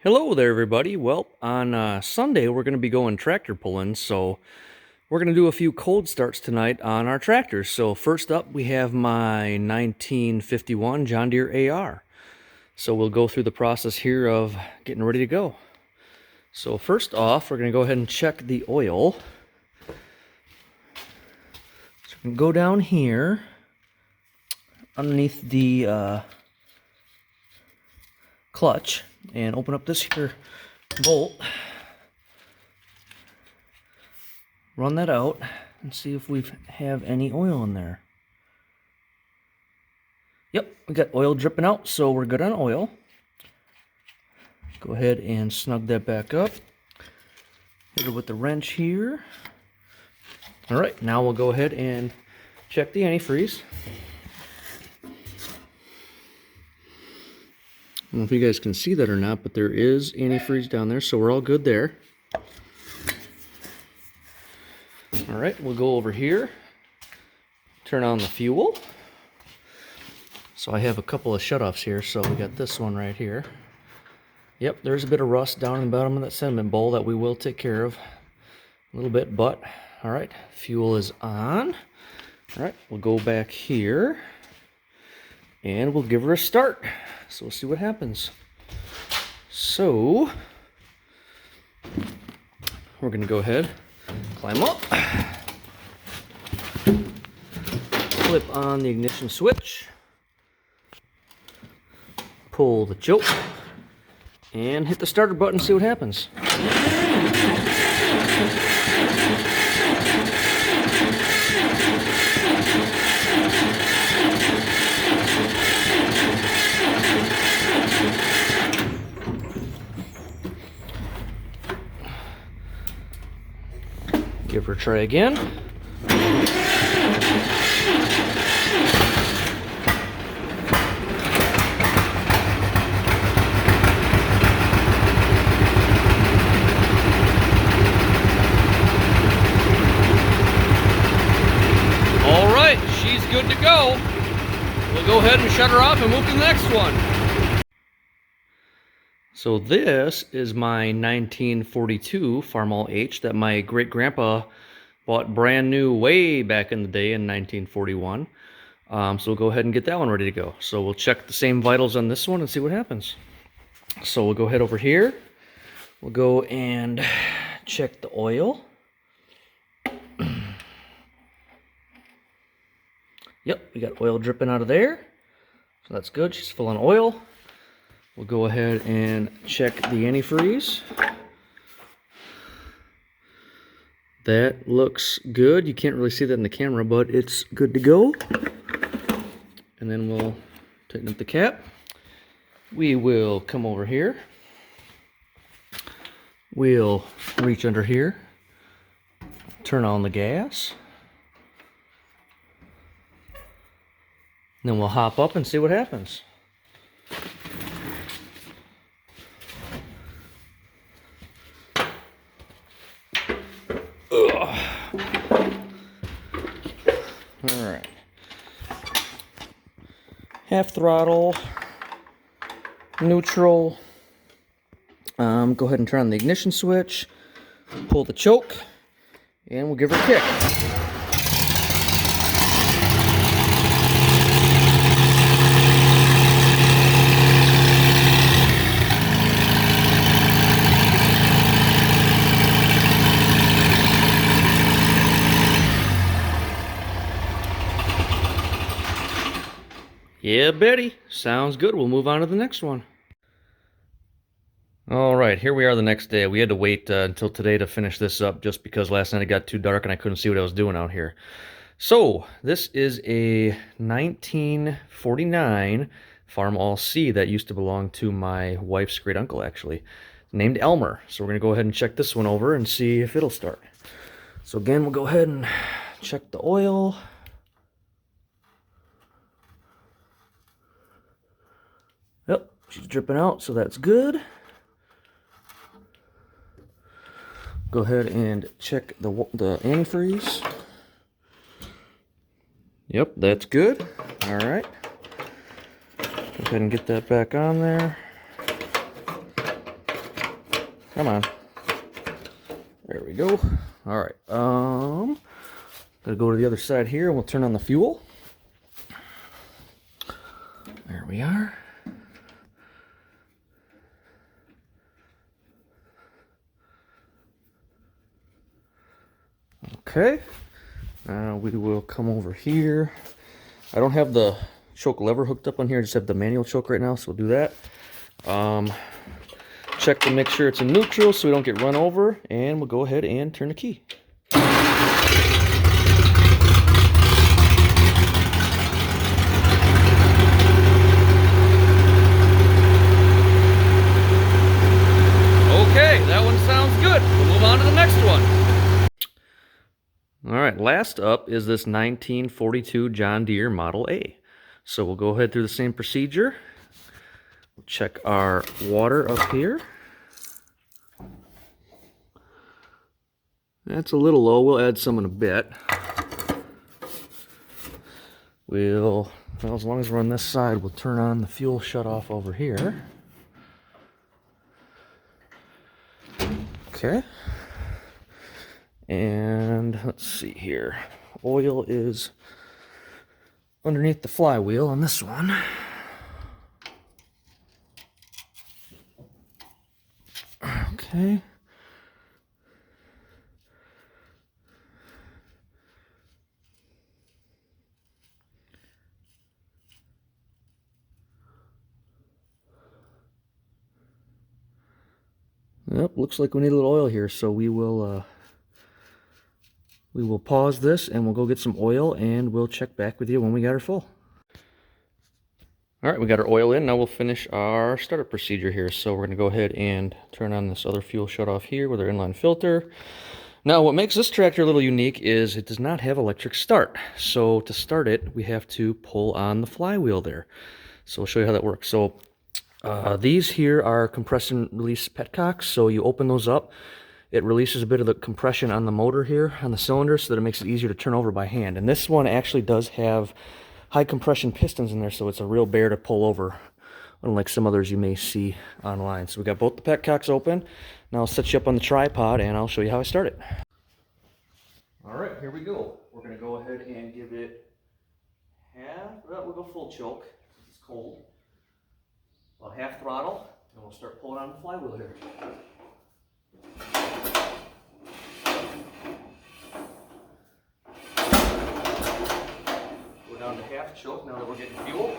Hello there, everybody. Well, on Sunday, we're going to be going tractor pulling, so we're going to do a few cold starts tonight on our tractors. So first up, we have my 1951 John Deere AR. So we'll go through the process here of getting ready to go. So first off, we're going to go ahead and check the oil. So we can go down here underneath the clutch and open up this here bolt, run that out and see if we have any oil in there. Yep, we got oil dripping out, so we're good on oil. Go ahead and snug that back up. Hit it with the wrench here. All right, now we'll go ahead and check the antifreeze. I don't know if you guys can see that or not, but there is antifreeze down there, so we're all good there. All right, we'll go over here, turn on the fuel. So I have a couple of shutoffs here, so we got this one right here. Yep, there's a bit of rust down in the bottom of that sediment bowl that we will take care of a little bit, but all right, fuel is on. All right, we'll go back here and we'll give her a start. So we'll see what happens. So we're going to go ahead, climb up, flip on the ignition switch, pull the choke, and hit the starter button, see what happens. Give her a try again. All right, she's good to go. We'll go ahead and shut her off and move to the next one. So this is my 1942 Farmall H that my great-grandpa bought brand new way back in the day in 1941. So we'll go ahead and get that one ready to go. So we'll check the same vitals on this one and see what happens. So we'll go ahead over here. We'll go and check the oil. Yep, we got oil dripping out of there. So that's good, she's full on oil. We'll go ahead and check the antifreeze. That looks good. You can't really see that in the camera, but it's good to go. And then we'll tighten up the cap. We will come over here. We'll reach under here. Turn on the gas. And then we'll hop up and see what happens. Alright. Half throttle, neutral. Go ahead and turn on the ignition switch, pull the choke, and we'll give her a kick. Yeah, Betty. Sounds good. We'll move on to the next one. All right, here we are the next day. We had to wait until today to finish this up just because last night it got too dark and I couldn't see what I was doing out here. So this is a 1949 Farmall C that used to belong to my wife's great uncle, actually, named Elmer. So we're going to go ahead and check this one over and see if it'll start. So again, we'll go ahead and check the oil. Yep, she's dripping out, so that's good. Go ahead and check the antifreeze. Yep, that's good. All right. Go ahead and get that back on there. Come on. There we go. All right. Gonna go to the other side here and we'll turn on the fuel. There we are. Okay. We will come over here. I don't have the choke lever hooked up on here. I just have the manual choke right now, so we'll do that. Check to make sure it's in neutral so we don't get run over, and we'll go ahead and turn the key. Okay, that one sounds good. We'll move on to the next one. All right, last up is this 1942 John Deere Model A. So we'll go ahead through the same procedure. We'll check our water up here. That's a little low. We'll add some in a bit. Well, as long as we're on this side, we'll turn on the fuel shutoff over here. Okay. And let's see here. Oil is underneath the flywheel on this one. Okay. Yep, looks like we need a little oil here, so we will pause this and we'll go get some oil and we'll check back with you when we got her full. All right, we got our oil in. Now we'll finish our startup procedure here. So we're going to go ahead and turn on this other fuel shutoff here with our inline filter. Now what makes this tractor a little unique is it does not have electric start. So to start it, we have to pull on the flywheel there. So I'll show you how that works. So these here are compression release petcocks. So you open those up. It releases a bit of the compression on the motor here, on the cylinder, so that it makes it easier to turn over by hand. And this one actually does have high compression pistons in there, so it's a real bear to pull over, unlike some others you may see online. So we got both the petcocks open. Now I'll set you up on the tripod and I'll show you how I start it. All right, here we go. We're going to go ahead and give it half, well, we'll go full choke. It's cold. About half throttle, and we'll start pulling on the flywheel here. Go down to half choke now that we're getting fuel.